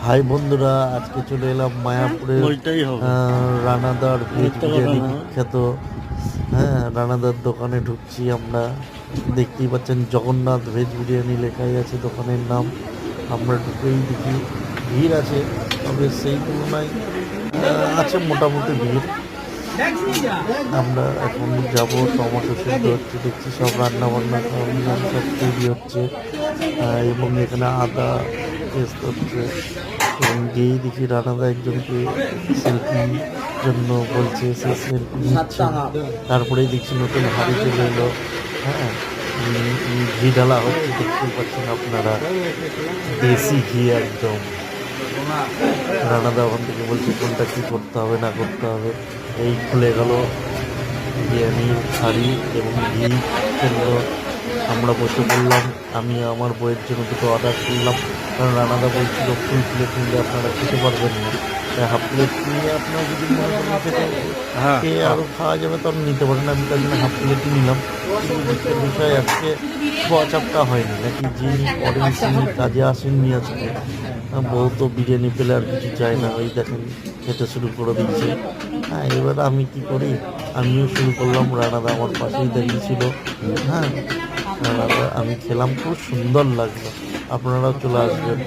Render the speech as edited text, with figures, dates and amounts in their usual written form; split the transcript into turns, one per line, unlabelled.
High বন্ধুরা, আজকে চলে এলাম মায়াপুরের রানাদার ভেজ বিরিয়ানি বিখ্যাত। হ্যাঁ, রানাদার দোকানে ঢুকছি আমরা। দেখতেই পাচ্ছেন জগন্নাথ ভেজ বিরিয়ানি লেখাই আছে দোকানের নাম। আমরা ঢুকেই দেখি ভিড় আছে, তবে সেই তুলনায় আছে মোটামুটি ভিড়। আমরা এখন যাব, টমেটো সিদ্ধ হচ্ছে, দেখছি সব রান্না বান্না সব তৈরি হচ্ছে এবং এখানে আদা পেস্ট হচ্ছে। এবং গিয়েই দেখি রানাদা একজনকে সেলফির জন্য বলছে, সে সেলফি নিচ্ছে। তারপরেই দেখছি নতুন হাঁড়ি চলে এলো। হ্যাঁ, ঘি ঢালা হচ্ছে, দেখতে পাচ্ছেন আপনারা, দেশি ঘি একদম। রানাদা ওখান থেকে বলছে কোনটা কী করতে হবে না করতে হবে। এই খুলে গেল বিরিয়ানির হাঁড়ি এবং ঘি চলল। আমরা বসে পড়লাম। আমি আমার বইয়ের জন্য দুটো অর্ডার করলাম, কারণ রানাদা বলছিল ফুল প্লেট নিলে আপনারা খেতে পারবেন না, তাই হাফ প্লেট নিয়ে আপনারা যদি মনে করেন খেতে খেয়ে আরও খাওয়া যাবে তখন নিতে পারেন। আমি তার জন্য হাফ প্লেটই নিলাম। কিন্তু দুঃখের বিষয় আজকে ছোঁয়া চাপটা হয়নি, নাকি যিনি করেন তিনি কাজে আসেননি আজকে। বউ তো বিরিয়ানি পেলে আর কিছু চাই না, ওই দেখেন খেতে শুরু করে দিচ্ছে। হ্যাঁ, এবার আমি কি করি, আমিও শুরু করলাম। রানাদা আমার পাশেই দাঁড়িয়েছিল। হ্যাঁ, রানাদা আমি খেলাম, খুব সুন্দর লাগলো। আপনারাও চলে আসবেন।